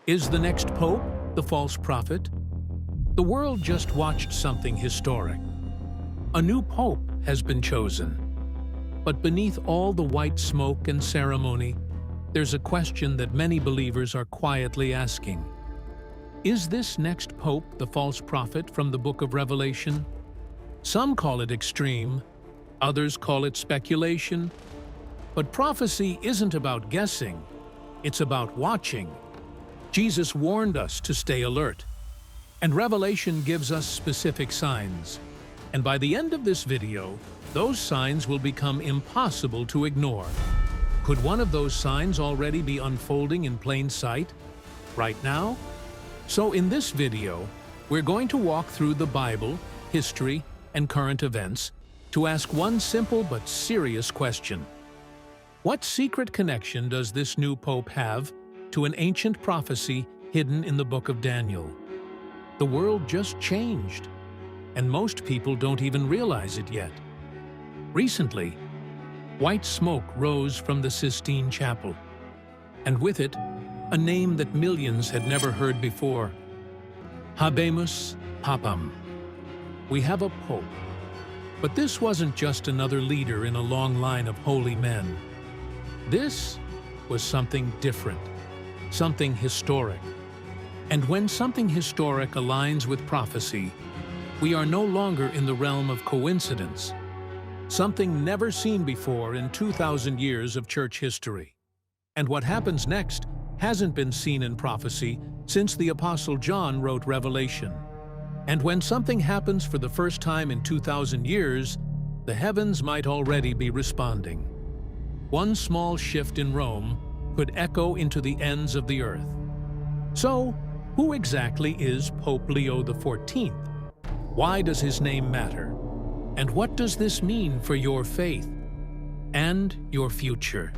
Is the next pope the false prophet? The world just watched something historic. A new pope has been chosen. But beneath all the white smoke and ceremony, there's a question that many believers are quietly asking. Is this next pope the false prophet from the book of Revelation? Some call it extreme, others call it speculation. But prophecy isn't about guessing, it's about watching. Jesus warned us to stay alert, and Revelation gives us specific signs. And by the end of this video, those signs will become impossible to ignore. Could one of those signs already be unfolding in plain sight, right now? So in this video, we're going to walk through the Bible, history, and current events to ask one simple but serious question. What secret connection does this new pope have to an ancient prophecy hidden in the book of Daniel? The world just changed, and most people don't even realize it yet. Recently, white smoke rose from the Sistine Chapel, and with it, a name that millions had never heard before: Habemus Papam. We have a pope. But this wasn't just another leader in a long line of holy men. This was something different, something historic. And when something historic aligns with prophecy, we are no longer in the realm of coincidence. Something never seen before in 2,000 years of church history. And what happens next hasn't been seen in prophecy since the Apostle John wrote Revelation. And when something happens for the first time in 2,000 years, the heavens might already be responding. One small shift in Rome could echo into the ends of the earth. So, who exactly is Pope Leo XIV? Why does his name matter? And what does this mean for your faith and your future?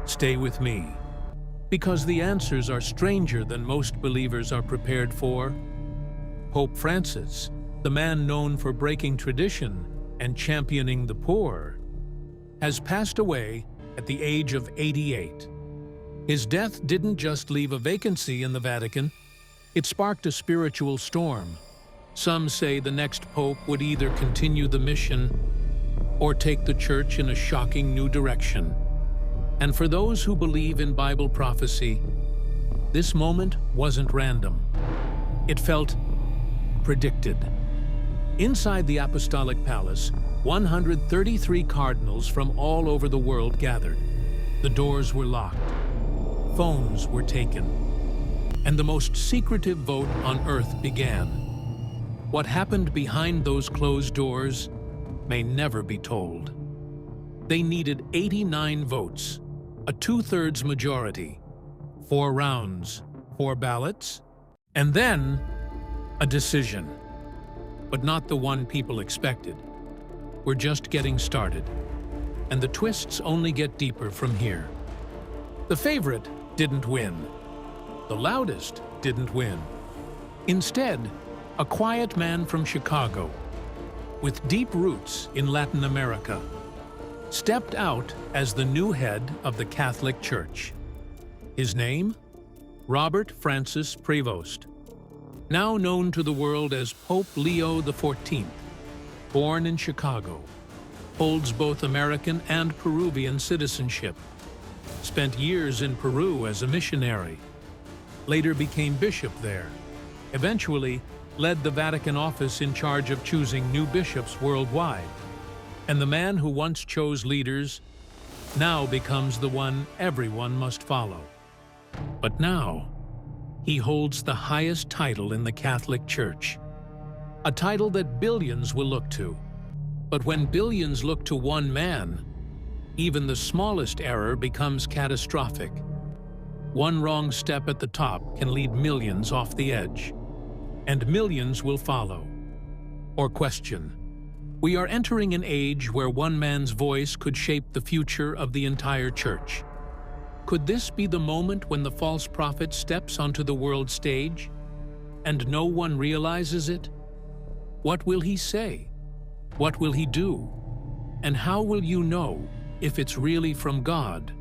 Stay with me, because the answers are stranger than most believers are prepared for. Pope Francis, the man known for breaking tradition and championing the poor, has passed away at the age of 88. His death didn't just leave a vacancy in the Vatican, it sparked a spiritual storm. Some say the next pope would either continue the mission or take the church in a shocking new direction. And for those who believe in Bible prophecy, this moment wasn't random. It felt predicted. Inside the Apostolic Palace, 133 cardinals from all over the world gathered. The doors were locked. Phones were taken. And the most secretive vote on earth began. What happened behind those closed doors may never be told. They needed 89 votes, a 2/3 majority, 4 rounds, 4 ballots, and then a decision. But not the one people expected. We're just getting started, and the twists only get deeper from here. The favorite didn't win. The loudest didn't win. Instead, a quiet man from Chicago, with deep roots in Latin America, stepped out as the new head of the Catholic Church. His name? Robert Francis Prevost, now known to the world as Pope Leo XIV, born in Chicago, holds both American and Peruvian citizenship, spent years in Peru as a missionary, later became bishop there, eventually led the Vatican office in charge of choosing new bishops worldwide. And the man who once chose leaders now becomes the one everyone must follow. But now, he holds the highest title in the Catholic Church, a title that billions will look to. But when billions look to one man, even the smallest error becomes catastrophic. One wrong step at the top can lead millions off the edge, and millions will follow or question. We are entering an age where one man's voice could shape the future of the entire church. Could this be the moment when the false prophet steps onto the world stage, and no one realizes it? What will he say? What will he do? And how will you know if it's really from God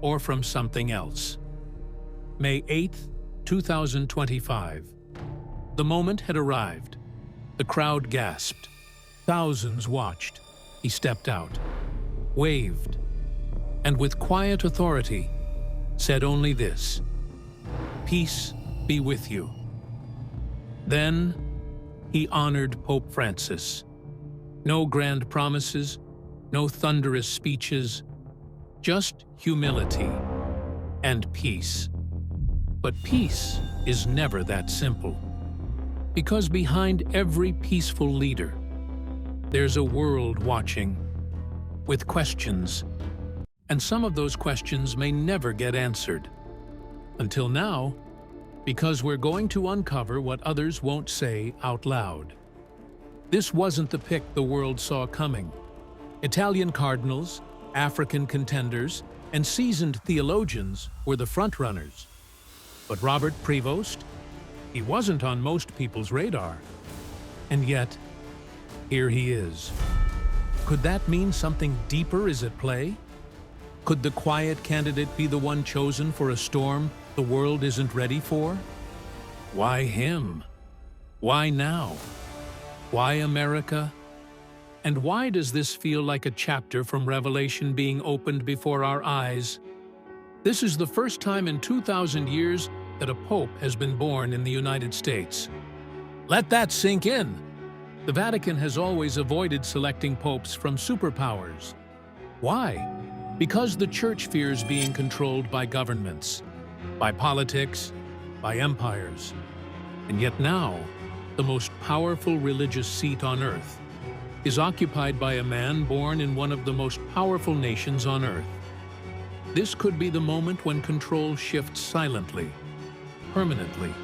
or from something else? May 8th, 2025. The moment had arrived. The crowd gasped. Thousands watched. He stepped out, waved, and with quiet authority said only this: "Peace be with you." Then he honored Pope Francis. No grand promises, no thunderous speeches, just humility and peace. But peace is never that simple, because behind every peaceful leader, there's a world watching, with questions, and some of those questions may never get answered. Until now, because we're going to uncover what others won't say out loud. This wasn't the pick the world saw coming. Italian cardinals, African contenders, and seasoned theologians were the frontrunners. But Robert Prevost, he wasn't on most people's radar. And yet, here he is. Could that mean something deeper is at play? Could the quiet candidate be the one chosen for a storm the world isn't ready for? Why him? Why now? Why America? And why does this feel like a chapter from Revelation being opened before our eyes? This is the first time in 2,000 years that a pope has been born in the United States. Let that sink in. The Vatican has always avoided selecting popes from superpowers. Why? Because the Church fears being controlled by governments, by politics, by empires. And yet now, the most powerful religious seat on earth is occupied by a man born in one of the most powerful nations on earth. This could be the moment when control shifts silently, permanently.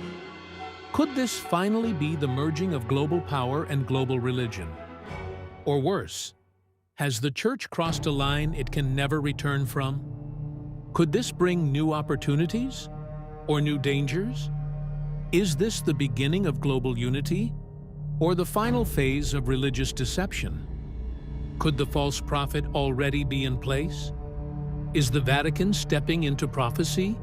Could this finally be the merging of global power and global religion? Or worse, has the Church crossed a line it can never return from? Could this bring new opportunities or new dangers? Is this the beginning of global unity or the final phase of religious deception? Could the false prophet already be in place? Is the Vatican stepping into prophecy?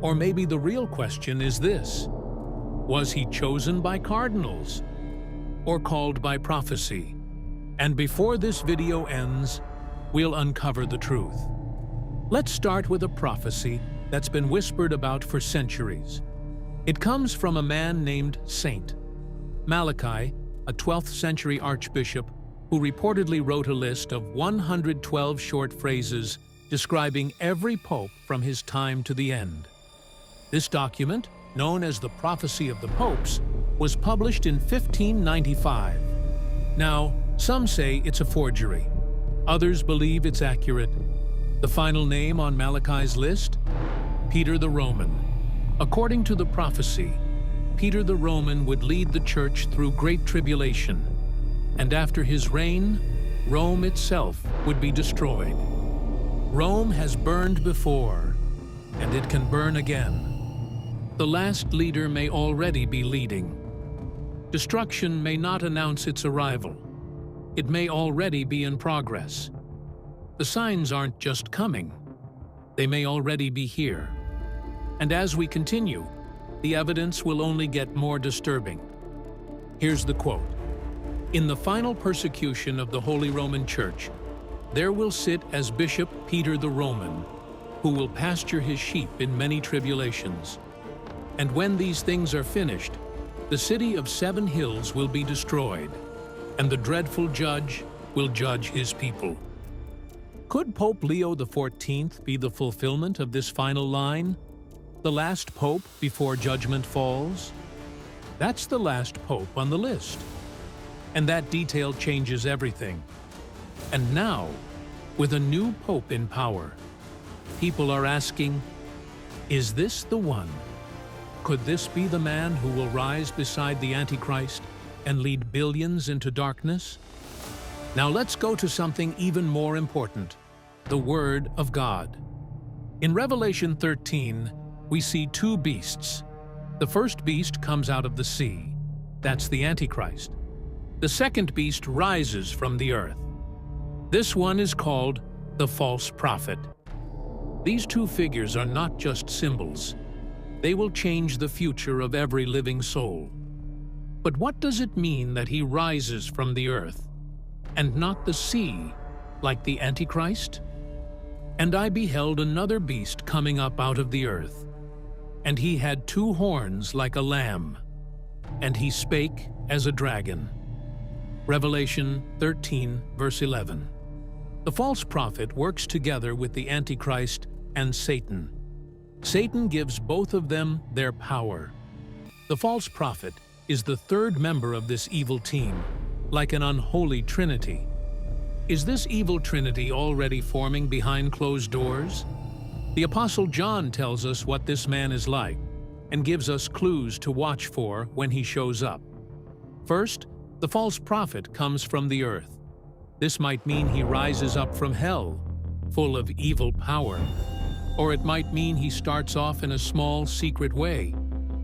Or maybe the real question is this: was he chosen by cardinals or called by prophecy? And before this video ends, we'll uncover the truth. Let's start with a prophecy that's been whispered about for centuries. It comes from a man named Saint Malachi, a 12th century archbishop who reportedly wrote a list of 112 short phrases describing every pope from his time to the end. This document, known as the Prophecy of the Popes, was published in 1595. Now, some say it's a forgery. Others believe it's accurate. The final name on Malachi's list? Peter the Roman. According to the prophecy, Peter the Roman would lead the Church through great tribulation, and after his reign, Rome itself would be destroyed. Rome has burned before, and it can burn again. The last leader may already be leading. Destruction may not announce its arrival. It may already be in progress. The signs aren't just coming. They may already be here. And as we continue, the evidence will only get more disturbing. Here's the quote: "In the final persecution of the Holy Roman Church, there will sit as Bishop Peter the Roman, who will pasture his sheep in many tribulations. And when these things are finished, the city of 7 hills will be destroyed, and the dreadful judge will judge his people." Could Pope Leo XIV be the fulfillment of this final line? The last pope before judgment falls? That's the last pope on the list. And that detail changes everything. And now, with a new pope in power, people are asking, is this the one? Could this be the man who will rise beside the Antichrist and lead billions into darkness? Now let's go to something even more important: the Word of God. In Revelation 13, we see 2 beasts. The first beast comes out of the sea. That's the Antichrist. The second beast rises from the earth. This one is called the false prophet. These 2 figures are not just symbols. They will change the future of every living soul. But what does it mean that he rises from the earth, and not the sea, like the Antichrist? And I beheld another beast coming up out of the earth, and he had 2 horns like a lamb, and he spake as a dragon. Revelation 13, verse 11. The false prophet works together with the Antichrist and Satan. Satan gives both of them their power. The false prophet is the 3rd member of this evil team, like an unholy trinity. Is this evil trinity already forming behind closed doors? The Apostle John tells us what this man is like, and gives us clues to watch for when he shows up. First, the false prophet comes from the earth. This might mean he rises up from hell, full of evil power. Or it might mean he starts off in a small, secret way,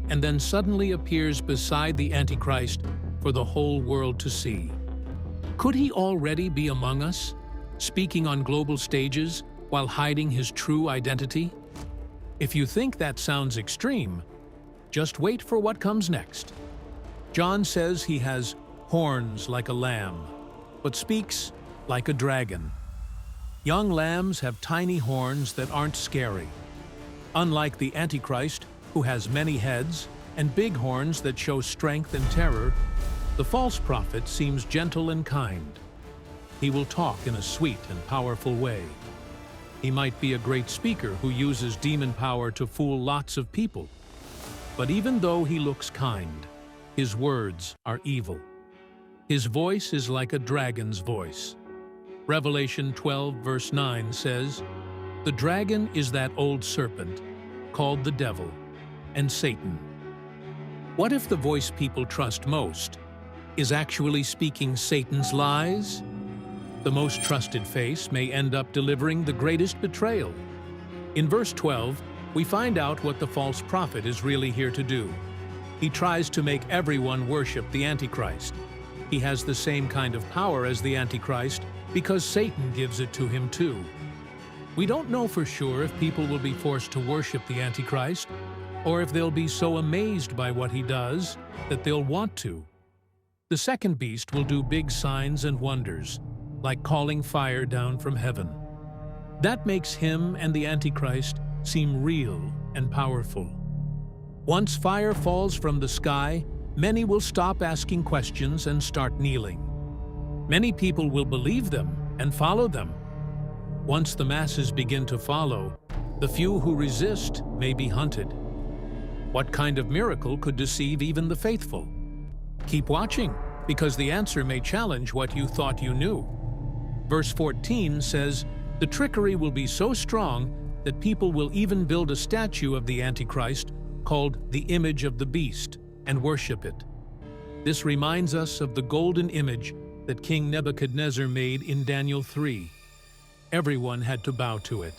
and then suddenly appears beside the Antichrist for the whole world to see. Could he already be among us, speaking on global stages while hiding his true identity? If you think that sounds extreme, just wait for what comes next. John says he has horns like a lamb, but speaks like a dragon. Young lambs have tiny horns that aren't scary. Unlike the Antichrist, who has many heads and big horns that show strength and terror, the false prophet seems gentle and kind. He will talk in a sweet and powerful way. He might be a great speaker who uses demon power to fool lots of people. But even though he looks kind, his words are evil. His voice is like a dragon's voice. Revelation 12, verse 9 says, "The dragon is that old serpent, called the devil, and Satan." What if the voice people trust most is actually speaking Satan's lies? The most trusted face may end up delivering the greatest betrayal. In verse 12, we find out what the false prophet is really here to do. He tries to make everyone worship the Antichrist. He has the same kind of power as the Antichrist because Satan gives it to him too. We don't know for sure if people will be forced to worship the Antichrist, or if they'll be so amazed by what he does that they'll want to. The second beast will do big signs and wonders, like calling fire down from heaven. That makes him and the Antichrist seem real and powerful. Once fire falls from the sky, many will stop asking questions and start kneeling. Many people will believe them and follow them. Once the masses begin to follow, the few who resist may be hunted. What kind of miracle could deceive even the faithful? Keep watching, because the answer may challenge what you thought you knew. Verse 14 says, "The trickery will be so strong that people will even build a statue of the Antichrist called the image of the beast and worship it." This reminds us of the golden image that King Nebuchadnezzar made in Daniel 3. Everyone had to bow to it.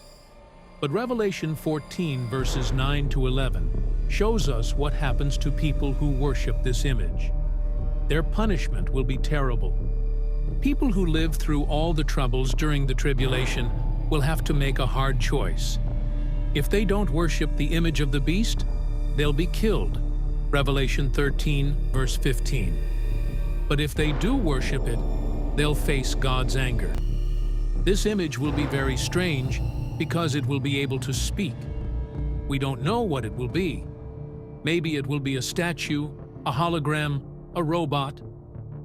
But Revelation 14, verses 9 to 11, shows us what happens to people who worship this image. Their punishment will be terrible. People who live through all the troubles during the tribulation will have to make a hard choice. If they don't worship the image of the beast, they'll be killed. Revelation 13, verse 15. But if they do worship it, they'll face God's anger. This image will be very strange because it will be able to speak. We don't know what it will be. Maybe it will be a statue, a hologram, a robot.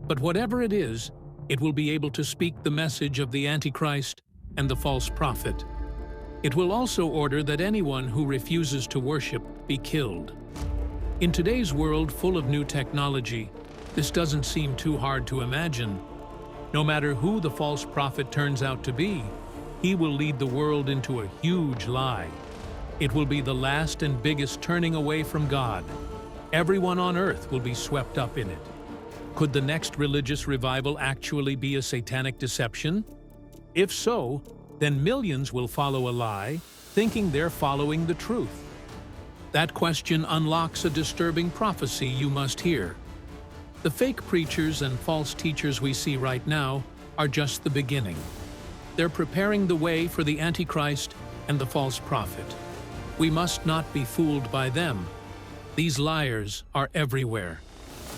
But whatever it is, it will be able to speak the message of the Antichrist and the false prophet. It will also order that anyone who refuses to worship be killed. In today's world full of new technology, this doesn't seem too hard to imagine. No matter who the false prophet turns out to be, he will lead the world into a huge lie. It will be the last and biggest turning away from God. Everyone on earth will be swept up in it. Could the next religious revival actually be a satanic deception? If so, then millions will follow a lie, thinking they're following the truth. That question unlocks a disturbing prophecy you must hear. The fake preachers and false teachers we see right now are just the beginning. They're preparing the way for the Antichrist and the false prophet. We must not be fooled by them. These liars are everywhere.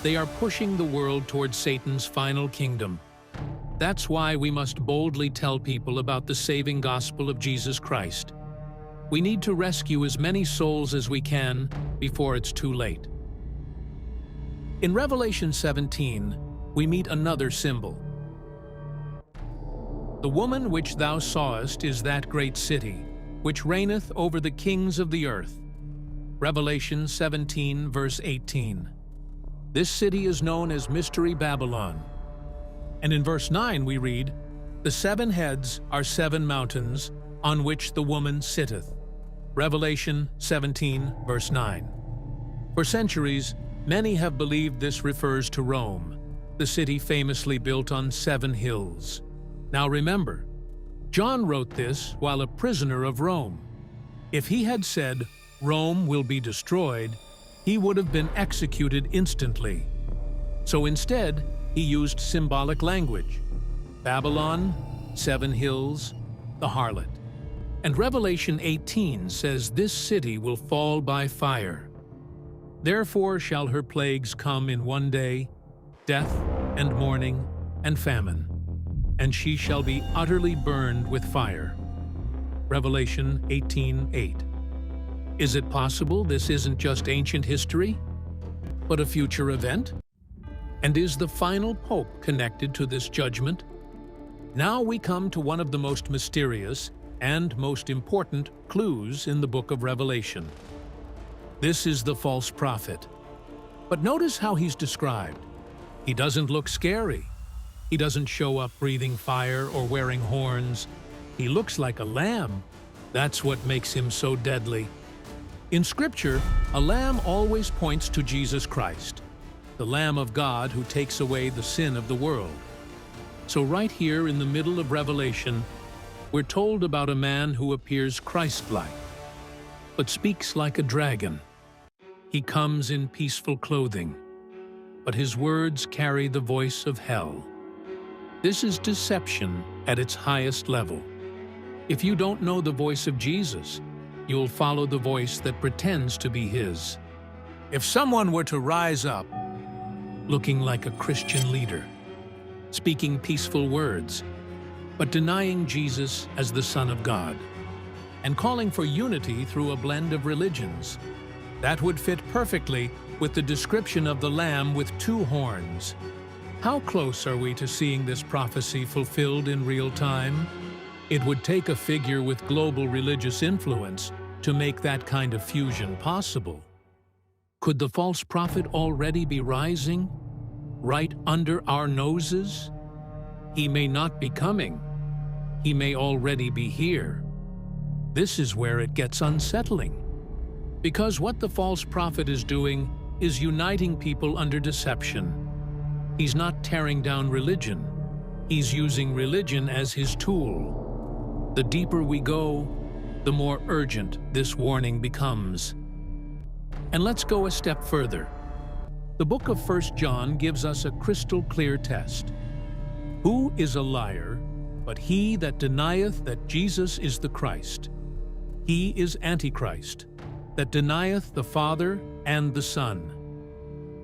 They are pushing the world towards Satan's final kingdom. That's why we must boldly tell people about the saving gospel of Jesus Christ. We need to rescue as many souls as we can before it's too late. In Revelation 17, we meet another symbol. The woman which thou sawest is that great city, which reigneth over the kings of the earth. Revelation 17, verse 18. This city is known as Mystery Babylon. And in verse 9 we read, "The 7 heads are 7 mountains, on which the woman sitteth." Revelation 17, verse 9. For centuries, many have believed this refers to Rome, the city famously built on 7 hills. Now remember, John wrote this while a prisoner of Rome. If he had said, "Rome will be destroyed," he would have been executed instantly. So instead, he used symbolic language. Babylon, 7 hills, the harlot. And Revelation 18 says this city will fall by fire. Therefore shall her plagues come in one day, death and mourning and famine, and she shall be utterly burned with fire. Revelation 18:8. Is it possible this isn't just ancient history, but a future event? And is the final pope connected to this judgment? Now we come to one of the most mysterious and most important clues in the book of Revelation. This is the false prophet. But notice how he's described. He doesn't look scary. He doesn't show up breathing fire or wearing horns. He looks like a lamb. That's what makes him so deadly. In Scripture, a lamb always points to Jesus Christ, the Lamb of God who takes away the sin of the world. So right here in the middle of Revelation, we're told about a man who appears Christ-like, but speaks like a dragon. He comes in peaceful clothing, but his words carry the voice of hell. This is deception at its highest level. If you don't know the voice of Jesus, you'll follow the voice that pretends to be his. If someone were to rise up, looking like a Christian leader, speaking peaceful words, but denying Jesus as the Son of God, and calling for unity through a blend of religions, that would fit perfectly with the description of the Lamb with 2 horns. How close are we to seeing this prophecy fulfilled in real time? It would take a figure with global religious influence to make that kind of fusion possible. Could the false prophet already be rising, right under our noses? He may not be coming. He may already be here. This is where it gets unsettling. Because what the false prophet is doing is uniting people under deception. He's not tearing down religion. He's using religion as his tool. The deeper we go, the more urgent this warning becomes. And let's go a step further. The book of 1 John gives us a crystal clear test. Who is a liar but he that denieth that Jesus is the Christ? He is Antichrist, that denieth the Father and the Son.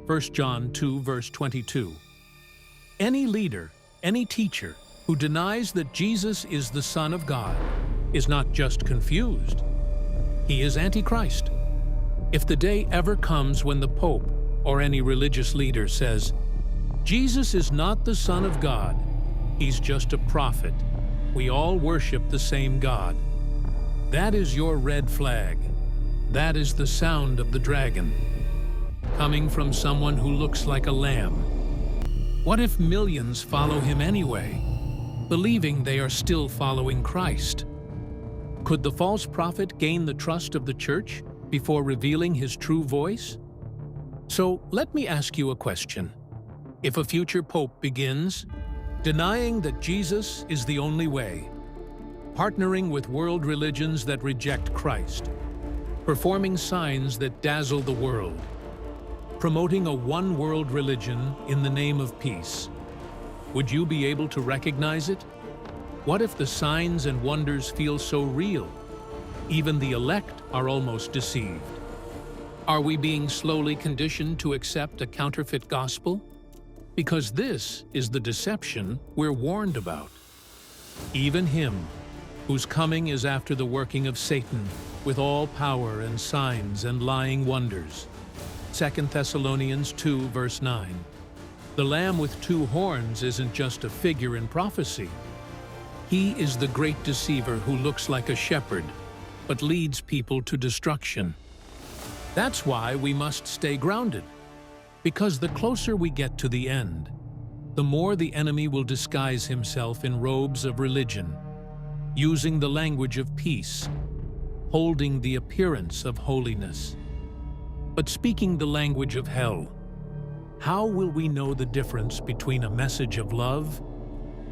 1 John 2, verse 22. Any leader, any teacher who denies that Jesus is the Son of God is not just confused. He is Antichrist. If the day ever comes when the Pope or any religious leader says, "Jesus is not the Son of God, he's just a prophet. We all worship the same God," that is your red flag. That is the sound of the dragon, coming from someone who looks like a lamb. What if millions follow him anyway, believing they are still following Christ? Could the false prophet gain the trust of the church before revealing his true voice? So let me ask you a question. If a future pope begins denying that Jesus is the only way, partnering with world religions that reject Christ, performing signs that dazzle the world, promoting a one-world religion in the name of peace, would you be able to recognize it? What if the signs and wonders feel so real, even the elect are almost deceived. Are we being slowly conditioned to accept a counterfeit gospel? Because this is the deception we're warned about. Even him, whose coming is after the working of Satan, with all power and signs and lying wonders. 2 Thessalonians 2, verse 9. The Lamb with two horns isn't just a figure in prophecy. He is the great deceiver who looks like a shepherd, but leads people to destruction. That's why we must stay grounded, because the closer we get to the end, the more the enemy will disguise himself in robes of religion, using the language of peace, holding the appearance of holiness, but speaking the language of hell. How will we know the difference between a message of love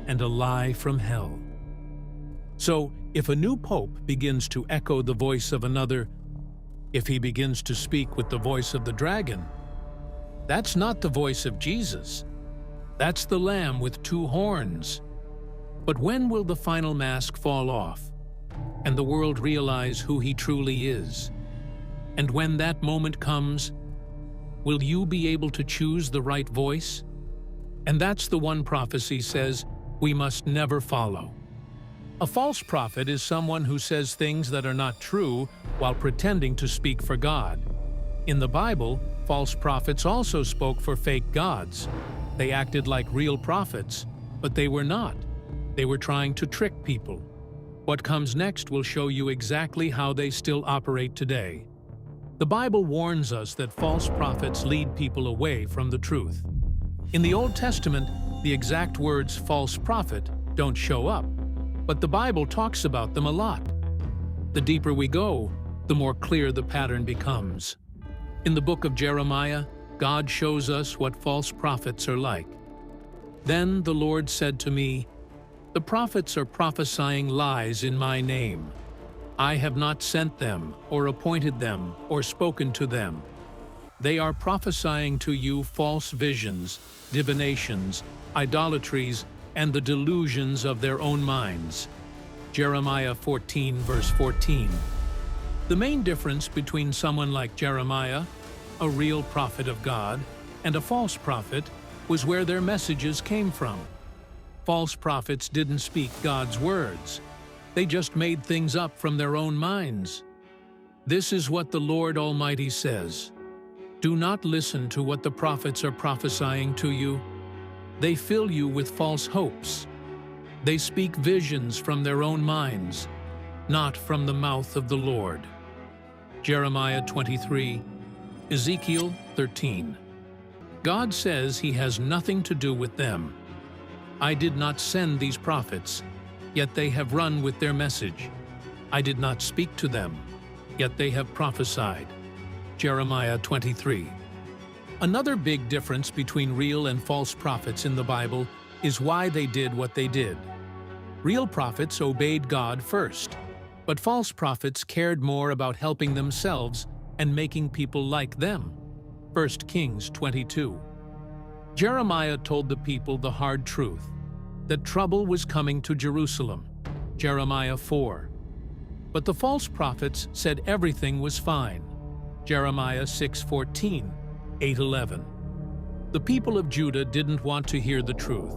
and a lie from hell? So, if a new pope begins to echo the voice of another, if he begins to speak with the voice of the dragon, that's not the voice of Jesus. That's the Lamb with two horns. But when will the final mask fall off, and the world realize who he truly is? And when that moment comes, will you be able to choose the right voice? And that's the one prophecy says we must never follow. A false prophet is someone who says things that are not true while pretending to speak for God. In the Bible, false prophets also spoke for fake gods. They acted like real prophets, but they were not. They were trying to trick people. What comes next will show you exactly how they still operate today. The Bible warns us that false prophets lead people away from the truth. In the Old Testament, the exact words false prophet don't show up, but the Bible talks about them a lot. The deeper we go, the more clear the pattern becomes. In the book of Jeremiah, God shows us what false prophets are like. Then the Lord said to me, "The prophets are prophesying lies in my name. I have not sent them, or appointed them, or spoken to them. They are prophesying to you false visions, divinations, idolatries, and the delusions of their own minds." Jeremiah 14, verse 14. The main difference between someone like Jeremiah, a real prophet of God, and a false prophet was where their messages came from. False prophets didn't speak God's words. They just made things up from their own minds. This is what the Lord Almighty says: "Do not listen to what the prophets are prophesying to you. They fill you with false hopes. They speak visions from their own minds, not from the mouth of the Lord." Jeremiah 23, Ezekiel 13. God says he has nothing to do with them. "I did not send these prophets, yet they have run with their message. I did not speak to them, yet they have prophesied." Jeremiah 23. Another big difference between real and false prophets in the Bible is why they did what they did. Real prophets obeyed God first, but false prophets cared more about helping themselves and making people like them. 1 Kings 22. Jeremiah told the people the hard truth, that trouble was coming to Jerusalem. Jeremiah 4. But the false prophets said everything was fine. Jeremiah 6:14, 8:11. The people of Judah didn't want to hear the truth.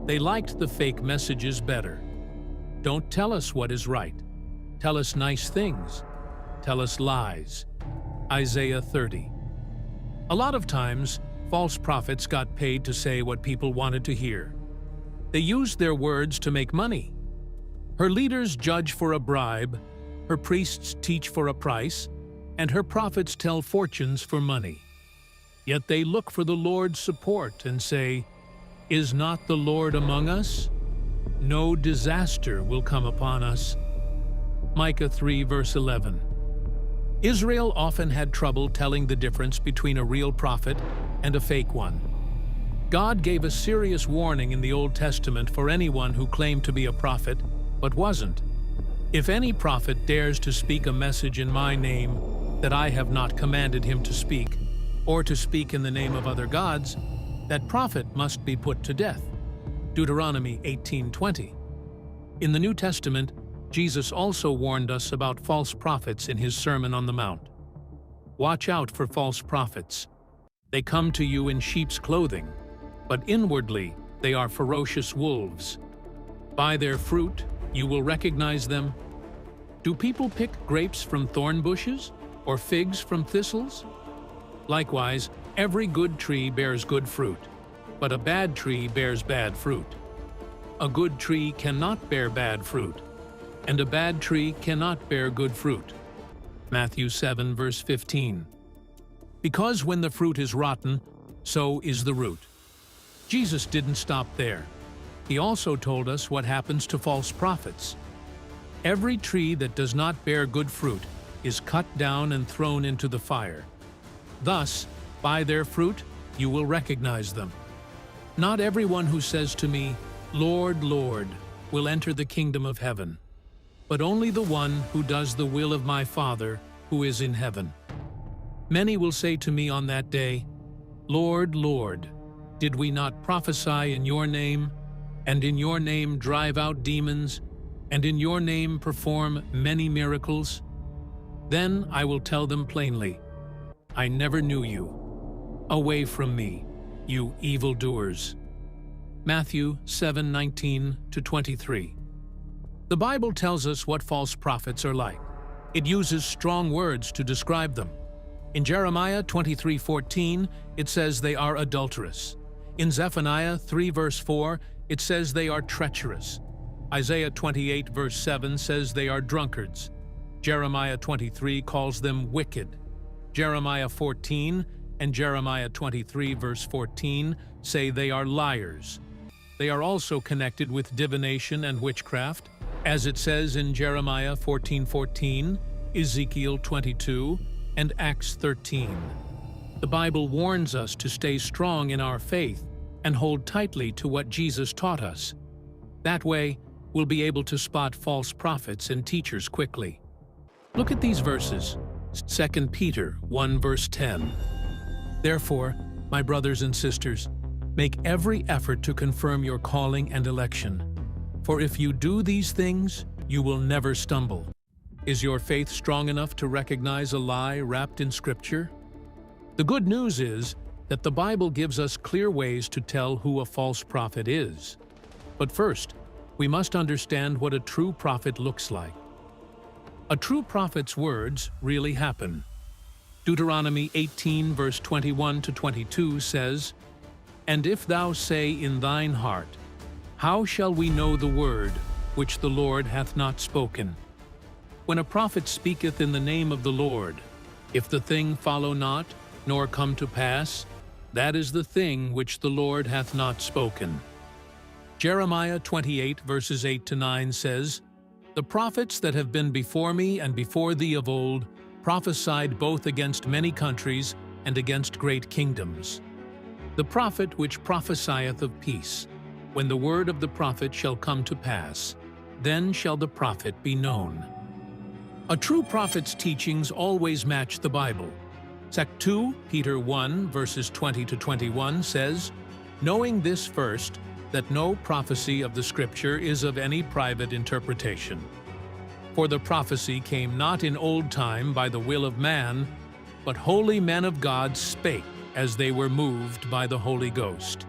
They liked the fake messages better. "Don't tell us what is right. Tell us nice things. Tell us lies." Isaiah 30. A lot of times, false prophets got paid to say what people wanted to hear. They used their words to make money. Her leaders judge for a bribe, her priests teach for a price, and her prophets tell fortunes for money. Yet they look for the Lord's support and say, "Is not the Lord among us? No disaster will come upon us." Micah 3, verse 11. Israel often had trouble telling the difference between a real prophet and a fake one. God gave a serious warning in the Old Testament for anyone who claimed to be a prophet but wasn't. "If any prophet dares to speak a message in my name that I have not commanded him to speak, or to speak in the name of other gods, that prophet must be put to death." Deuteronomy 18:20. In the New Testament, Jesus also warned us about false prophets in his Sermon on the Mount. Watch out for false prophets. They come to you in sheep's clothing, but inwardly they are ferocious wolves. By their fruit you will recognize them. Do people pick grapes from thorn bushes, or figs from thistles? Likewise, every good tree bears good fruit, but a bad tree bears bad fruit. A good tree cannot bear bad fruit, and a bad tree cannot bear good fruit. Matthew 7, verse 15. Because when the fruit is rotten, so is the root. Jesus didn't stop there. He also told us what happens to false prophets. Every tree that does not bear good fruit is cut down and thrown into the fire. Thus, by their fruit, you will recognize them. Not everyone who says to me, "Lord, Lord," will enter the kingdom of heaven, but only the one who does the will of my Father who is in heaven. Many will say to me on that day, "Lord, Lord, did we not prophesy in your name, and in your name drive out demons, and in your name perform many miracles?" Then I will tell them plainly, "I never knew you. Away from me, you evildoers." Matthew 7:19-23. The Bible tells us what false prophets are like. It uses strong words to describe them. In Jeremiah 23:14, it says they are adulterous. In Zephaniah 3 verse 4, it says they are treacherous. Isaiah 28 verse 7 says they are drunkards. Jeremiah 23 calls them wicked. Jeremiah 14 and Jeremiah 23 verse 14 say they are liars. They are also connected with divination and witchcraft, as it says in Jeremiah 14:14, Ezekiel 22, and Acts 13. The Bible warns us to stay strong in our faith and hold tightly to what Jesus taught us. That way, we'll be able to spot false prophets and teachers quickly. Look at these verses. 2 Peter 1 verse 10. Therefore, my brothers and sisters, make every effort to confirm your calling and election. For if you do these things, you will never stumble. Is your faith strong enough to recognize a lie wrapped in Scripture? The good news is that the Bible gives us clear ways to tell who a false prophet is. But first, we must understand what a true prophet looks like. A true prophet's words really happen. Deuteronomy 18 verse 21-22 says, "And if thou say in thine heart, How shall we know the word which the Lord hath not spoken? When a prophet speaketh in the name of the Lord, if the thing follow not, nor come to pass, that is the thing which the Lord hath not spoken." Jeremiah 28 verses 8-9 says, "The prophets that have been before me and before thee of old prophesied both against many countries and against great kingdoms. The prophet which prophesieth of peace, when the word of the prophet shall come to pass, then shall the prophet be known." A true prophet's teachings always match the Bible. 2 Peter 1 verses 20-21 says, "Knowing this first, that no prophecy of the Scripture is of any private interpretation. For the prophecy came not in old time by the will of man, but holy men of God spake as they were moved by the Holy Ghost."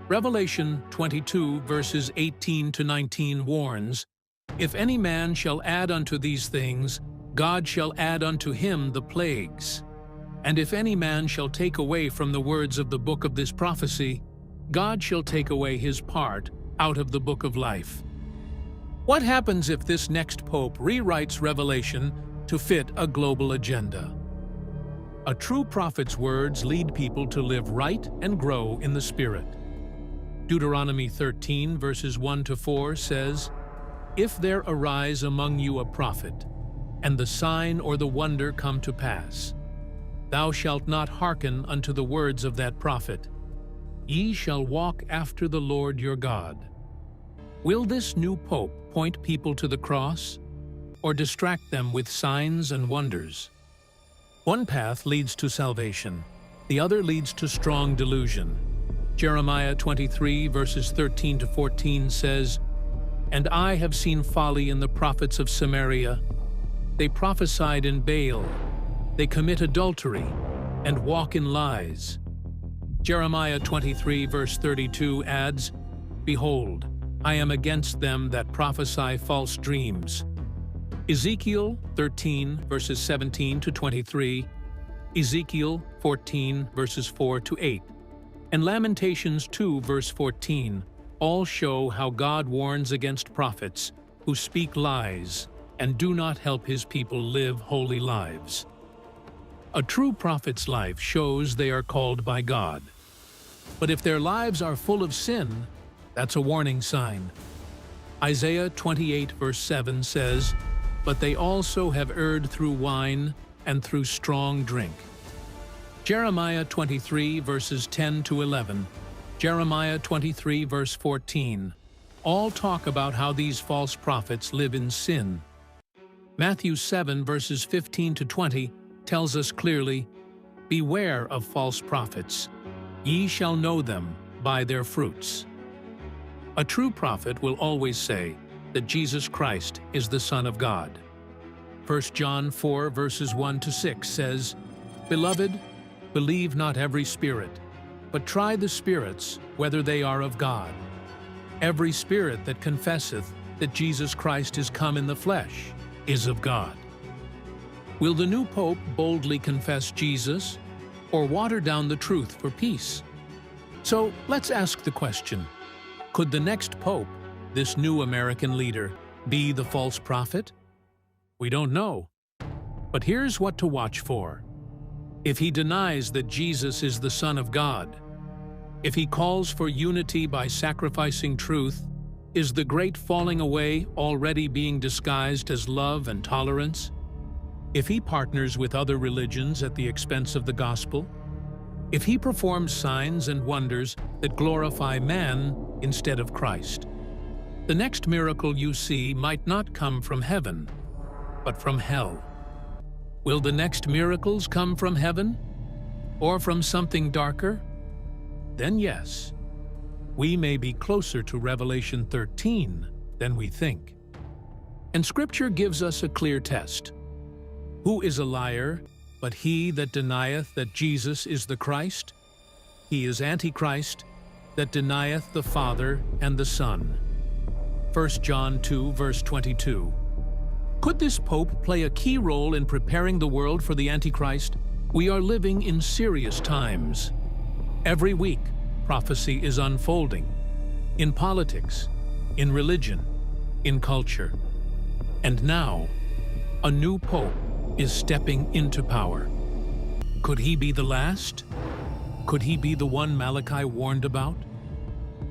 Revelation 22 verses 18-19 warns, "If any man shall add unto these things, God shall add unto him the plagues. And if any man shall take away from the words of the book of this prophecy, God shall take away his part out of the book of life." What happens if this next pope rewrites Revelation to fit a global agenda? A true prophet's words lead people to live right and grow in the Spirit. Deuteronomy 13 verses 1-4 says, "If there arise among you a prophet, and the sign or the wonder come to pass, thou shalt not hearken unto the words of that prophet. Ye shall walk after the Lord your God." Will this new pope point people to the cross, or distract them with signs and wonders? One path leads to salvation, the other leads to strong delusion. Jeremiah 23 verses 13-14 says, And I have seen folly in the prophets of Samaria. They prophesied in Baal. They commit adultery and walk in lies. Jeremiah 23 verse 32 adds, Behold, I am against them that prophesy false dreams. Ezekiel 13 verses 17 to 23, Ezekiel 14 verses 4 to 8, and Lamentations 2 verse 14 all show how God warns against prophets who speak lies and do not help his people live holy lives. A true prophet's life shows they are called by God. But if their lives are full of sin, that's a warning sign. Isaiah 28 verse 7 says, But they also have erred through wine and through strong drink. Jeremiah 23 verses 10 to 11, Jeremiah 23 verse 14, all talk about how these false prophets live in sin. Matthew 7 verses 15 to 20 tells us clearly, Beware of false prophets. Ye shall know them by their fruits. A true prophet will always say that Jesus Christ is the Son of God. 1 John 4 verses 1 to 6 says, Beloved, believe not every spirit, but try the spirits whether they are of God. Every spirit that confesseth that Jesus Christ is come in the flesh is of God. Will the new pope boldly confess Jesus or water down the truth for peace? So let's ask the question, could the next pope, this new American leader, be the false prophet? We don't know. But here's what to watch for. If he denies that Jesus is the Son of God, if he calls for unity by sacrificing truth, is the great falling away already being disguised as love and tolerance? If he partners with other religions at the expense of the gospel, if he performs signs and wonders that glorify man instead of Christ, the next miracle you see might not come from heaven, but from hell. Will the next miracles come from heaven? Or from something darker? Then yes, we may be closer to Revelation 13 than we think. And Scripture gives us a clear test. Who is a liar, but he that denieth that Jesus is the Christ? He is Antichrist, that denieth the Father and the Son. 1 John 2 verse 22. Could this pope play a key role in preparing the world for the Antichrist? We are living in serious times. Every week, prophecy is unfolding. In politics, in religion, in culture. And now, a new pope is stepping into power. Could he be the last? Could he be the one Malachi warned about?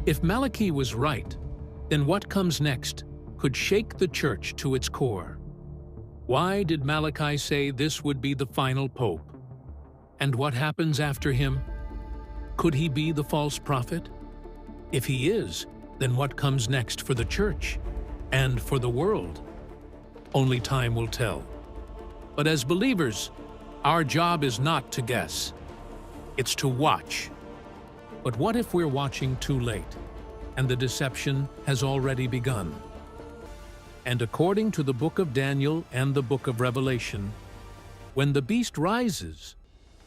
If Malachi was right, then what comes next could shake the church to its core. Why did Malachi say this would be the final pope? And what happens after him? Could he be the false prophet? If he is, then what comes next for the church and for the world? Only time will tell. But as believers, our job is not to guess. It's to watch. But what if we're watching too late, and the deception has already begun? And according to the book of Daniel and the book of Revelation, when the beast rises,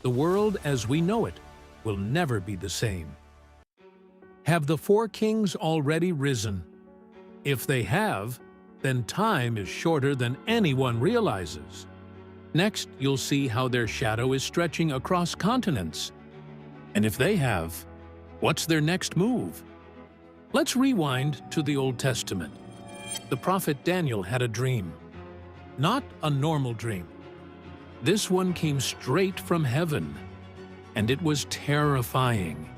the world as we know it will never be the same. Have the four kings already risen? If they have, then time is shorter than anyone realizes. Next, you'll see how their shadow is stretching across continents. And if they have, what's their next move? Let's rewind to the Old Testament. The prophet Daniel had a dream. Not a normal dream. This one came straight from heaven, and it was terrifying.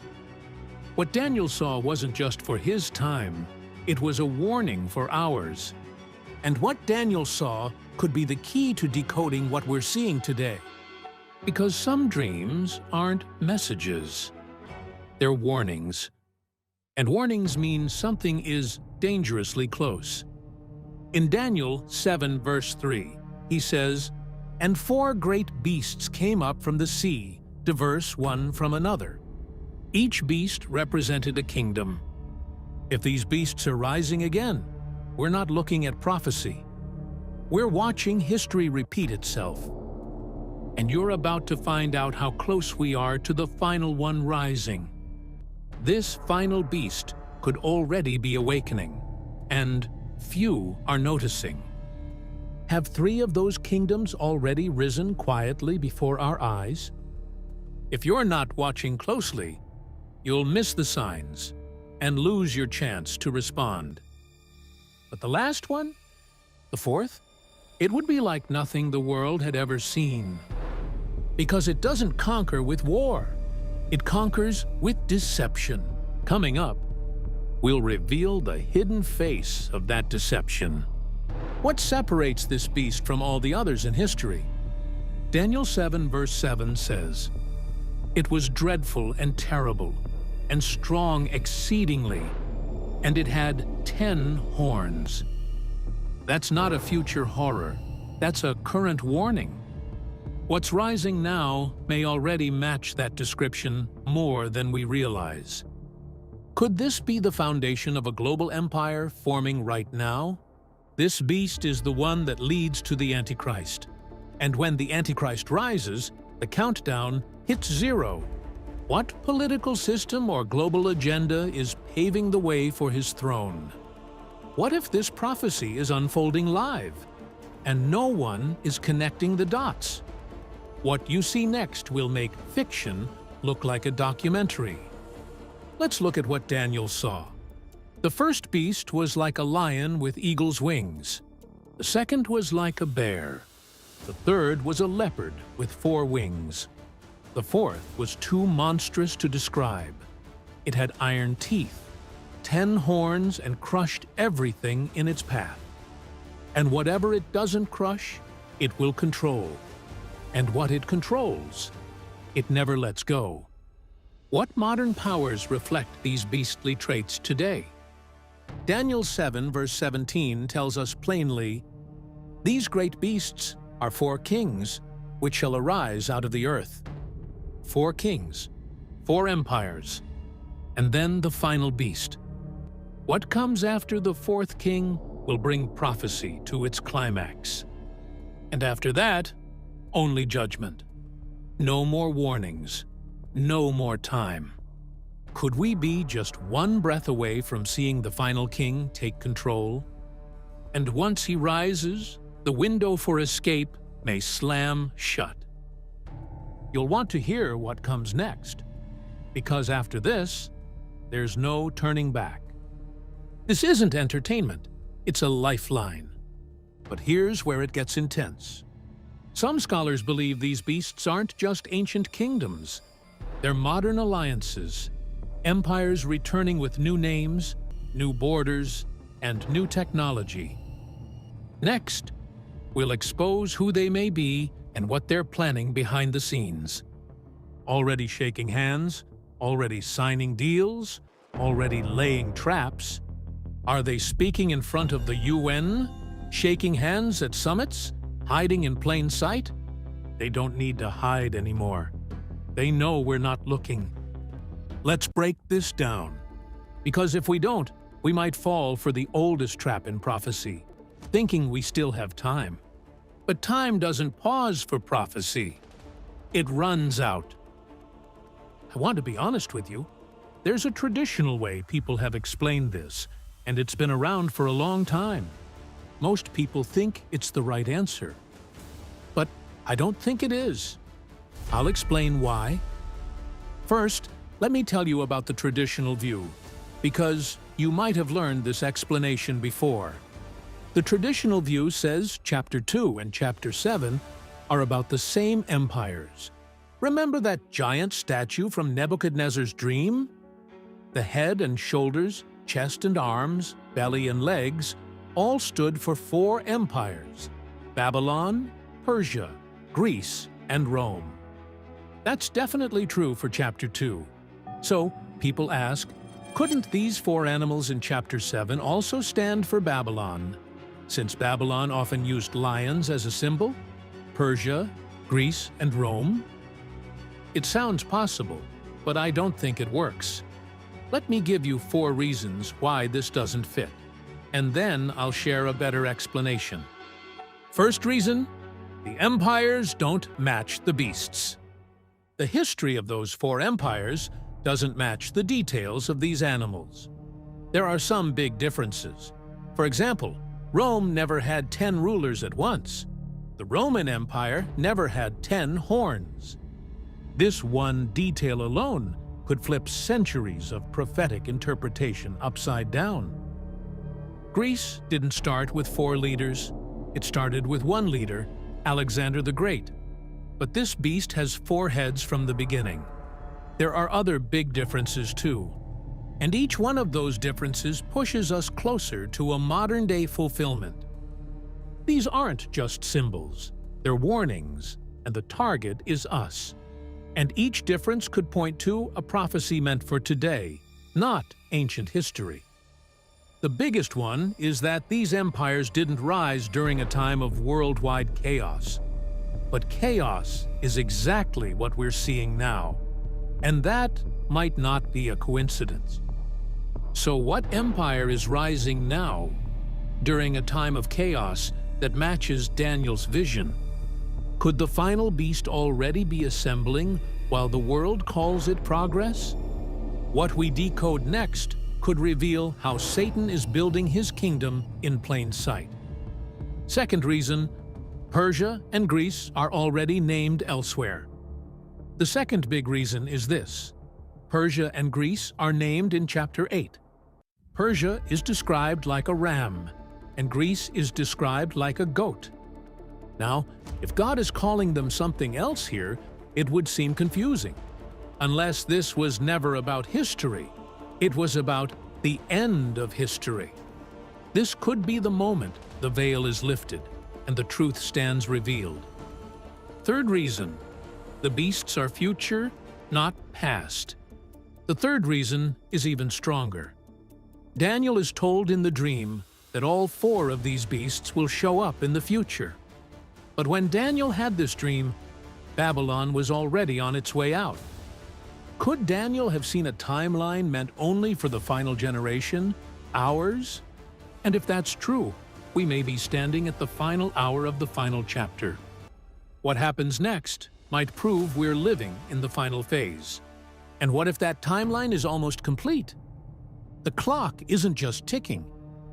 What Daniel saw wasn't just for his time, it was a warning for ours. And what Daniel saw could be the key to decoding what we're seeing today. Because some dreams aren't messages. They're warnings. And warnings mean something is dangerously close. In Daniel 7 verse 3, he says, And 4 great beasts came up from the sea, diverse one from another. Each beast represented a kingdom. If these beasts are rising again, we're not looking at prophecy. We're watching history repeat itself. And you're about to find out how close we are to the final one rising. This final beast could already be awakening, and few are noticing. Have 3 of those kingdoms already risen quietly before our eyes? If you're not watching closely, you'll miss the signs and lose your chance to respond. But the last one, the 4th, it would be like nothing the world had ever seen. Because it doesn't conquer with war. It conquers with deception. Coming up, we'll reveal the hidden face of that deception. What separates this beast from all the others in history? Daniel 7 verse 7 says, "It was dreadful and terrible, and strong exceedingly, and it had 10 horns." That's not a future horror. That's a current warning. What's rising now may already match that description more than we realize. Could this be the foundation of a global empire forming right now? This beast is the one that leads to the Antichrist. And when the Antichrist rises, the countdown hits 0. What political system or global agenda is paving the way for his throne? What if this prophecy is unfolding live, and no one is connecting the dots? What you see next will make fiction look like a documentary. Let's look at what Daniel saw. The first beast was like a lion with eagle's wings. The second was like a bear. The third was a leopard with 4 wings. The fourth was too monstrous to describe. It had iron teeth, 10 horns, and crushed everything in its path. And whatever it doesn't crush, it will control. And what it controls, it never lets go. What modern powers reflect these beastly traits today? Daniel 7 verse 17 tells us plainly, "These great beasts are 4 kings, which shall arise out of the earth." 4 kings, 4 empires, and then the final beast. What comes after the 4th king will bring prophecy to its climax. And after that, only judgment. No more warnings, no more time. Could we be just one breath away from seeing the final king take control? And once he rises, the window for escape may slam shut. You'll want to hear what comes next, because after this, there's no turning back. This isn't entertainment, it's a lifeline. But here's where it gets intense. Some scholars believe these beasts aren't just ancient kingdoms. They're modern alliances, empires returning with new names, new borders, and new technology. Next, we'll expose who they may be and what they're planning behind the scenes. Already shaking hands, already signing deals, already laying traps. Are they speaking in front of the UN, shaking hands at summits, hiding in plain sight? They don't need to hide anymore. They know we're not looking. Let's break this down, because if we don't, we might fall for the oldest trap in prophecy, thinking we still have time. But time doesn't pause for prophecy. It runs out. I want to be honest with you. There's a traditional way people have explained this, and it's been around for a long time. Most people think it's the right answer. But I don't think it is. I'll explain why. First, let me tell you about the traditional view, because you might have learned this explanation before. The traditional view says chapter 2 and chapter 7 are about the same empires. Remember that giant statue from Nebuchadnezzar's dream? The head and shoulders, chest and arms, belly and legs all stood for 4 empires: Babylon, Persia, Greece, and Rome. That's definitely true for chapter 2. So, people ask, couldn't these 4 animals in chapter 7 also stand for Babylon? Since Babylon often used lions as a symbol, Persia, Greece, and Rome? It sounds possible, but I don't think it works. Let me give you 4 reasons why this doesn't fit. and then I'll share a better explanation. First reason, the empires don't match the beasts. The history of those 4 empires doesn't match the details of these animals. There are some big differences. For example, Rome never had 10 rulers at once. The Roman Empire never had 10 horns. This one detail alone could flip centuries of prophetic interpretation upside down. Greece didn't start with 4 leaders. It started with 1 leader, Alexander the Great. But this beast has 4 heads from the beginning. There are other big differences too. And each one of those differences pushes us closer to a modern-day fulfillment. These aren't just symbols. They're warnings, and the target is us. And each difference could point to a prophecy meant for today, not ancient history. The biggest one is that these empires didn't rise during a time of worldwide chaos. But chaos is exactly what we're seeing now. And that might not be a coincidence. So what empire is rising now, during a time of chaos that matches Daniel's vision? Could the final beast already be assembling while the world calls it progress? What we decode next could reveal how Satan is building his kingdom in plain sight. Second reason, Persia and Greece are already named elsewhere. The second big reason is this. Persia and Greece are named in chapter 8. Persia is described like a ram, and Greece is described like a goat. Now, if God is calling them something else here, it would seem confusing. Unless this was never about history, it was about the end of history. This could be the moment the veil is lifted and the truth stands revealed. Third reason, the beasts are future, not past. The third reason is even stronger. Daniel is told in the dream that all 4 of these beasts will show up in the future. But when Daniel had this dream, Babylon was already on its way out. Could Daniel have seen a timeline meant only for the final generation, ours? And if that's true, we may be standing at the final hour of the final chapter. What happens next might prove we're living in the final phase. And what if that timeline is almost complete? The clock isn't just ticking.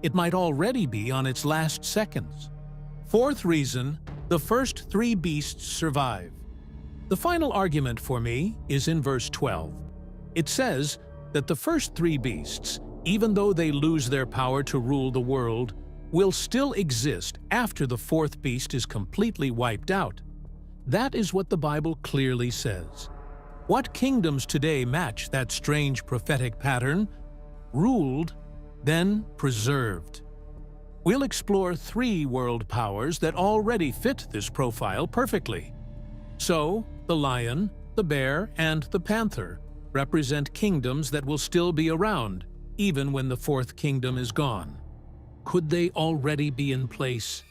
It might already be on its last seconds. Fourth reason, the first 3 beasts survive. The final argument for me is in verse 12. It says that the first 3 beasts, even though they lose their power to rule the world, will still exist after the 4th beast is completely wiped out. That is what the Bible clearly says. What kingdoms today match that strange prophetic pattern? Ruled, then preserved. We'll explore 3 world powers that already fit this profile perfectly. So, the lion, the bear, and the panther represent kingdoms that will still be around, even when the 4th kingdom is gone. Could they already be in place?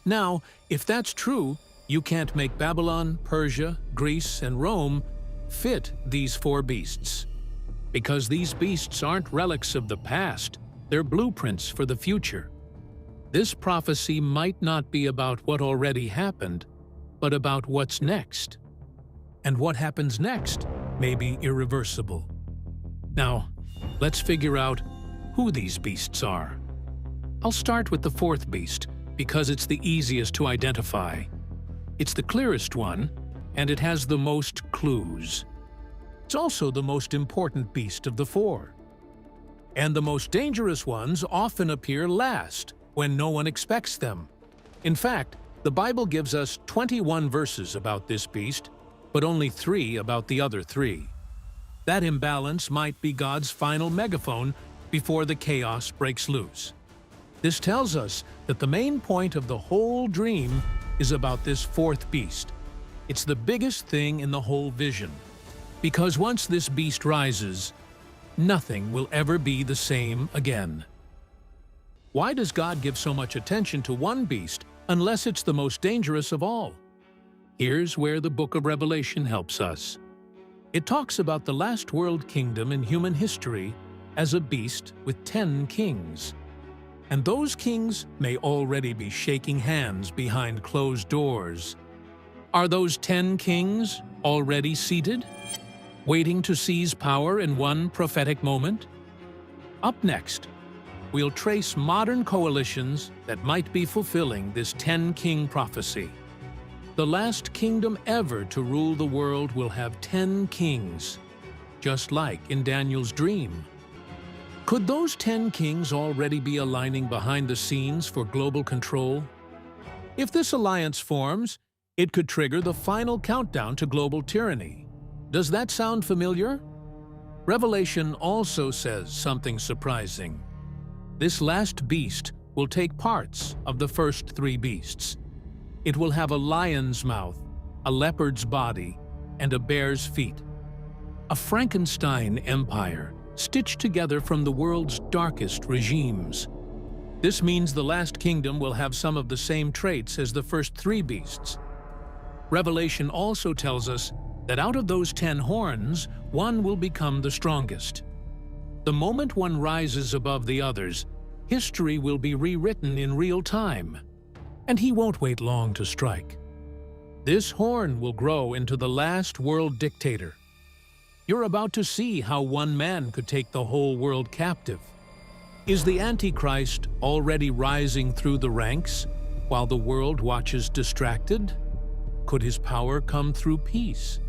Now, if that's true, you can't make Babylon, Persia, Greece, and Rome fit these 4 beasts. Because these beasts aren't relics of the past, they're blueprints for the future. This prophecy might not be about what already happened, but about what's next. And what happens next may be irreversible. Now, let's figure out who these beasts are. I'll start with the 4th beast because it's the easiest to identify. It's the clearest one, and it has the most clues. It's also the most important beast of the 4. And the most dangerous ones often appear last, when no one expects them. In fact, the Bible gives us 21 verses about this beast, but only 3 about the other 3. That imbalance might be God's final megaphone before the chaos breaks loose. This tells us that the main point of the whole dream is about this 4th beast. It's the biggest thing in the whole vision. Because once this beast rises, nothing will ever be the same again. Why does God give so much attention to one beast unless it's the most dangerous of all? Here's where the book of Revelation helps us. It talks about the last world kingdom in human history as a beast with 10 kings. And those kings may already be shaking hands behind closed doors. Are those 10 kings already seated, waiting to seize power in one prophetic moment? Up next, we'll trace modern coalitions that might be fulfilling this 10-king prophecy. The last kingdom ever to rule the world will have 10 kings, just like in Daniel's dream. Could those 10 kings already be aligning behind the scenes for global control? If this alliance forms, it could trigger the final countdown to global tyranny. Does that sound familiar? Revelation also says something surprising. This last beast will take parts of the first 3 beasts. It will have a lion's mouth, a leopard's body, and a bear's feet. A Frankenstein empire stitched together from the world's darkest regimes. This means the last kingdom will have some of the same traits as the first 3 beasts. Revelation also tells us that out of those 10 horns, one will become the strongest. The moment one rises above the others, history will be rewritten in real time, and he won't wait long to strike. This horn will grow into the last world dictator. You're about to see how one man could take the whole world captive. Is the Antichrist already rising through the ranks while the world watches distracted? Could his power come through peace,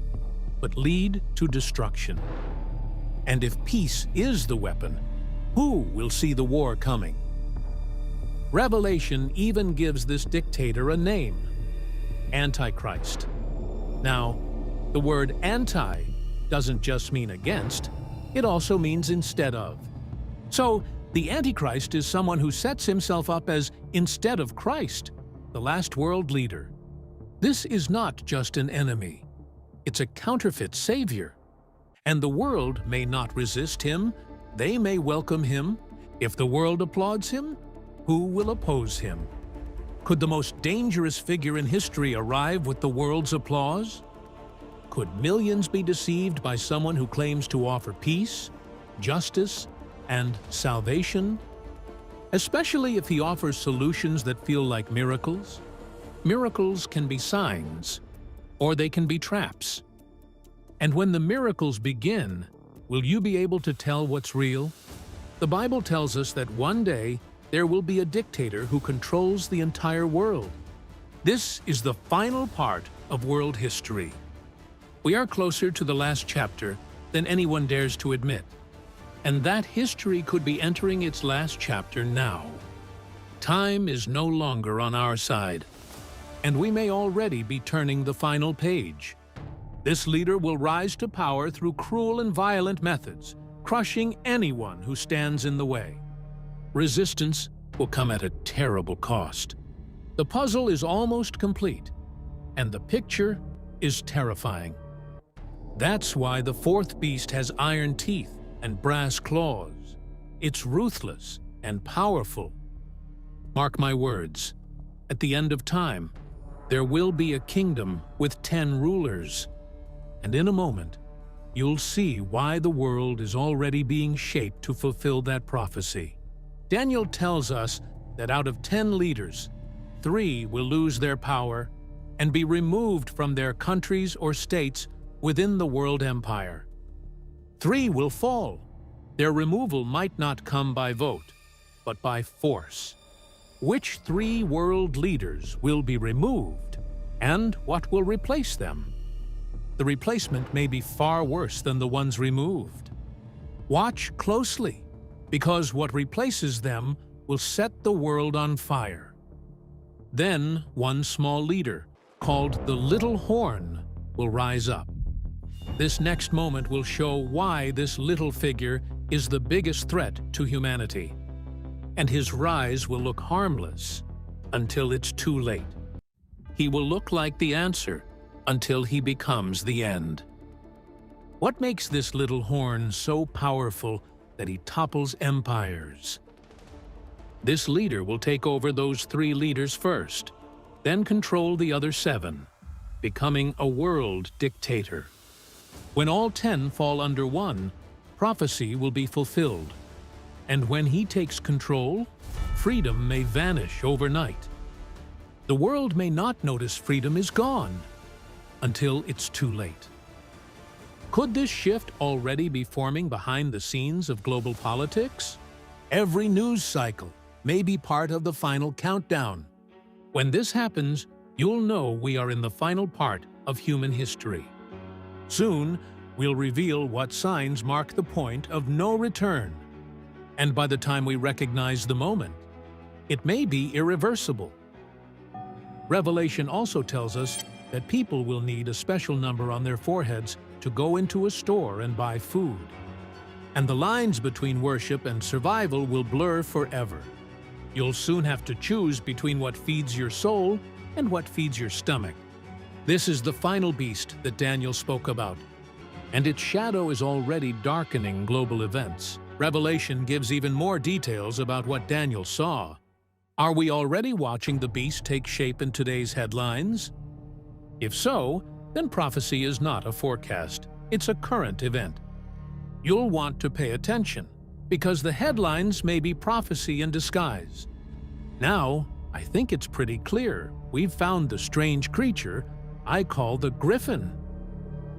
but lead to destruction? And if peace is the weapon, who will see the war coming? Revelation even gives this dictator a name: Antichrist. Now, the word anti doesn't just mean against, it also means instead of. So, the Antichrist is someone who sets himself up as instead of Christ, the last world leader. This is not just an enemy, it's a counterfeit savior. And the world may not resist him, they may welcome him. If the world applauds him, who will oppose him? Could the most dangerous figure in history arrive with the world's applause? Could millions be deceived by someone who claims to offer peace, justice, and salvation? Especially if he offers solutions that feel like miracles. Miracles can be signs, or they can be traps. And when the miracles begin, will you be able to tell what's real? The Bible tells us that one day there will be a dictator who controls the entire world. This is the final part of world history. We are closer to the last chapter than anyone dares to admit. And that history could be entering its last chapter now. Time is no longer on our side, and we may already be turning the final page. This leader will rise to power through cruel and violent methods, crushing anyone who stands in the way. Resistance will come at a terrible cost. The puzzle is almost complete, and the picture is terrifying. That's why the 4th beast has iron teeth and brass claws. It's ruthless and powerful. Mark my words, at the end of time, there will be a kingdom with 10 rulers. And in a moment, you'll see why the world is already being shaped to fulfill that prophecy. Daniel tells us that out of 10 leaders, 3 will lose their power and be removed from their countries or states within the world empire. 3 will fall. Their removal might not come by vote, but by force. Which 3 world leaders will be removed, and what will replace them? The replacement may be far worse than the ones removed. Watch closely, because what replaces them will set the world on fire. Then one small leader, called the Little Horn, will rise up. This next moment will show why this little figure is the biggest threat to humanity. And his rise will look harmless until it's too late. He will look like the answer until he becomes the end. What makes this little horn so powerful that he topples empires? This leader will take over those 3 leaders first, then control the other 7, becoming a world dictator. When all 10 fall under one, prophecy will be fulfilled. And when he takes control, freedom may vanish overnight. The world may not notice freedom is gone until it's too late. Could this shift already be forming behind the scenes of global politics? Every news cycle may be part of the final countdown. When this happens, you'll know we are in the final part of human history. Soon, we'll reveal what signs mark the point of no return. And by the time we recognize the moment, it may be irreversible. Revelation also tells us that people will need a special number on their foreheads to go into a store and buy food. And the lines between worship and survival will blur forever. You'll soon have to choose between what feeds your soul and what feeds your stomach. This is the final beast that Daniel spoke about, and its shadow is already darkening global events. Revelation gives even more details about what Daniel saw. Are we already watching the beast take shape in today's headlines? If so, then prophecy is not a forecast, it's a current event. You'll want to pay attention, because the headlines may be prophecy in disguise. Now, I think it's pretty clear we've found the strange creature I call the griffin.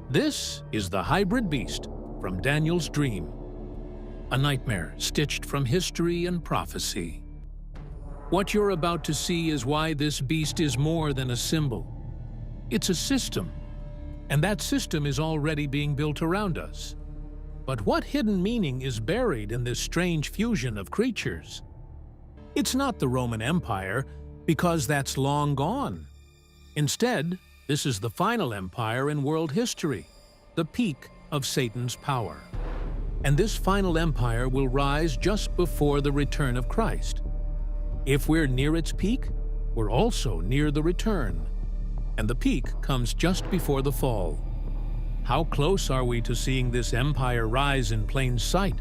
This is the hybrid beast from Daniel's dream. A nightmare stitched from history and prophecy. What you're about to see is why this beast is more than a symbol. It's a system, and that system is already being built around us. But what hidden meaning is buried in this strange fusion of creatures? It's not the Roman Empire, because that's long gone. Instead, this is the final empire in world history, the peak of Satan's power. And this final empire will rise just before the return of Christ. If we're near its peak, we're also near the return. And the peak comes just before the fall. How close are we to seeing this empire rise in plain sight?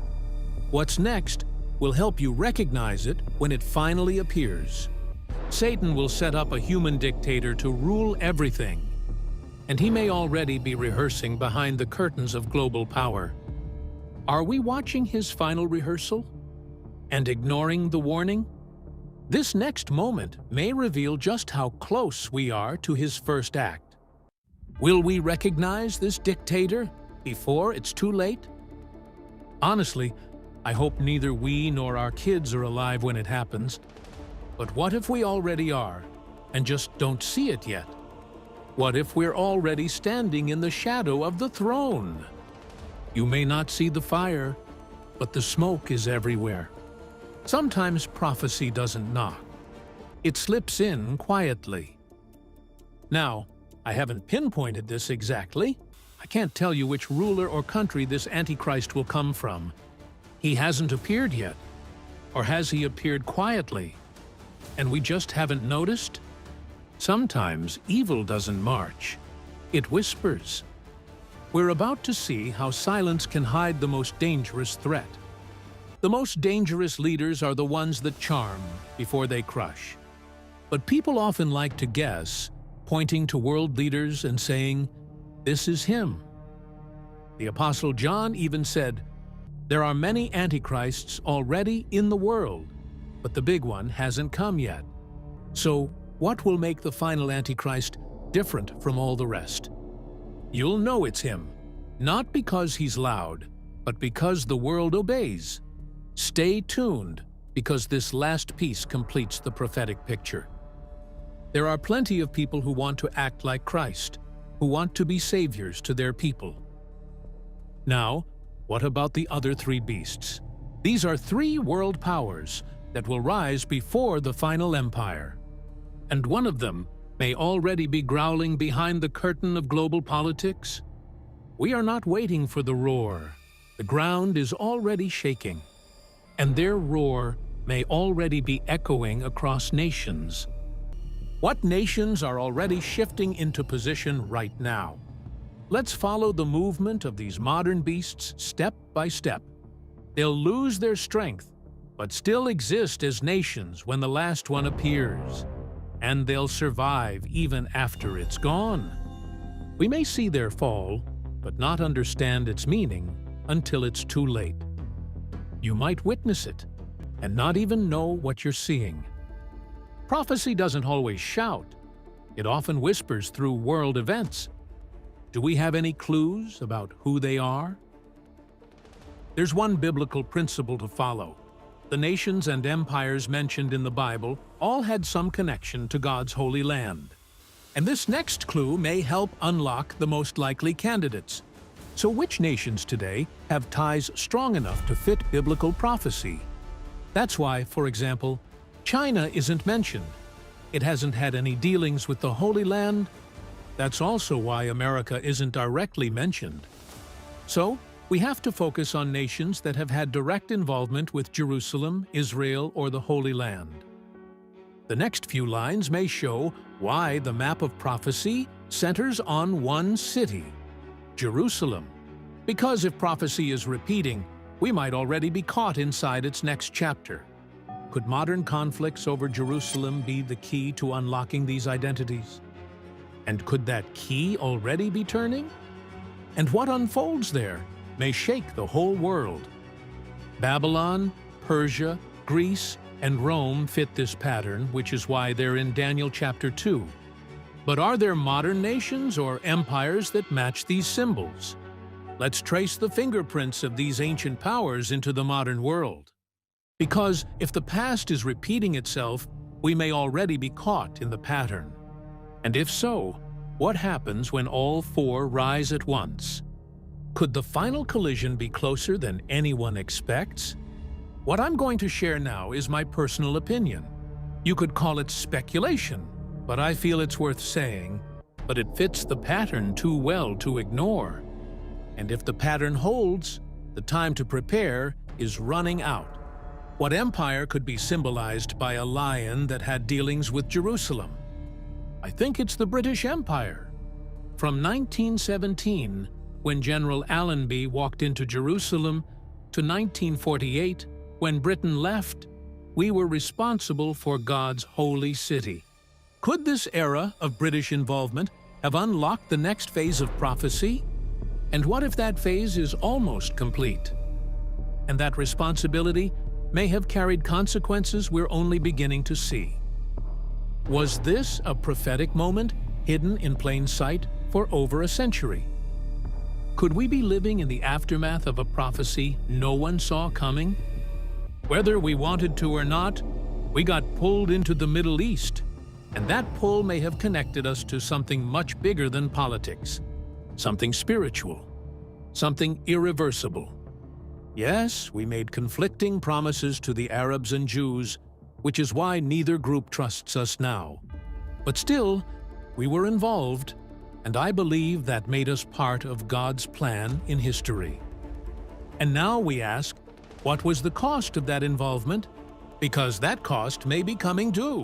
What's next will help you recognize it when it finally appears. Satan will set up a human dictator to rule everything. And he may already be rehearsing behind the curtains of global power. Are we watching his final rehearsal and ignoring the warning? This next moment may reveal just how close we are to his first act. Will we recognize this dictator before it's too late? Honestly, I hope neither we nor our kids are alive when it happens. But what if we already are and just don't see it yet? What if we're already standing in the shadow of the throne? You may not see the fire, but the smoke is everywhere. Sometimes prophecy doesn't knock. It slips in quietly. Now, I haven't pinpointed this exactly. I can't tell you which ruler or country this Antichrist will come from. He hasn't appeared yet. Or has he appeared quietly, and we just haven't noticed? Sometimes evil doesn't march. It whispers. We're about to see how silence can hide the most dangerous threat. The most dangerous leaders are the ones that charm before they crush. But people often like to guess, pointing to world leaders and saying, "This is him." The Apostle John even said, "There are many antichrists already in the world, but the big one hasn't come yet." So, what will make the final Antichrist different from all the rest? You'll know it's him, not because he's loud, but because the world obeys. Stay tuned, because this last piece completes the prophetic picture. There are plenty of people who want to act like Christ, who want to be saviors to their people. Now, what about the other three beasts? These are three world powers that will rise before the final empire. And one of them may already be growling behind the curtain of global politics. We are not waiting for the roar. The ground is already shaking. And their roar may already be echoing across nations. What nations are already shifting into position right now? Let's follow the movement of these modern beasts step by step. They'll lose their strength, but still exist as nations when the last one appears. And they'll survive even after it's gone. We may see their fall, but not understand its meaning until it's too late. You might witness it, and not even know what you're seeing. Prophecy doesn't always shout. It often whispers through world events. Do we have any clues about who they are? There's one biblical principle to follow. The nations and empires mentioned in the Bible all had some connection to God's holy land. And this next clue may help unlock the most likely candidates. So which nations today have ties strong enough to fit biblical prophecy? That's why, for example, China isn't mentioned. It hasn't had any dealings with the Holy Land. That's also why America isn't directly mentioned. So, we have to focus on nations that have had direct involvement with Jerusalem, Israel, or the Holy Land. The next few lines may show why the map of prophecy centers on one city, Jerusalem. Because if prophecy is repeating, we might already be caught inside its next chapter. Could modern conflicts over Jerusalem be the key to unlocking these identities? And could that key already be turning? And what unfolds there may shake the whole world. Babylon, Persia, Greece, and Rome fit this pattern, which is why they're in Daniel chapter 2. But are there modern nations or empires that match these symbols? Let's trace the fingerprints of these ancient powers into the modern world. Because if the past is repeating itself, we may already be caught in the pattern. And if so, what happens when all four rise at once? Could the final collision be closer than anyone expects? What I'm going to share now is my personal opinion. You could call it speculation, but I feel it's worth saying, but it fits the pattern too well to ignore. And if the pattern holds, the time to prepare is running out. What empire could be symbolized by a lion that had dealings with Jerusalem? I think it's the British Empire. From 1917, when General Allenby walked into Jerusalem, to 1948, when Britain left, we were responsible for God's holy city. Could this era of British involvement have unlocked the next phase of prophecy? And what if that phase is almost complete? And that responsibility may have carried consequences we're only beginning to see. Was this a prophetic moment hidden in plain sight for over a century? Could we be living in the aftermath of a prophecy no one saw coming? Whether we wanted to or not, we got pulled into the Middle East, and that pull may have connected us to something much bigger than politics, something spiritual, something irreversible. Yes, we made conflicting promises to the Arabs and Jews, which is why neither group trusts us now. But still, we were involved, and I believe that made us part of God's plan in history. And now we ask, what was the cost of that involvement? Because that cost may be coming due.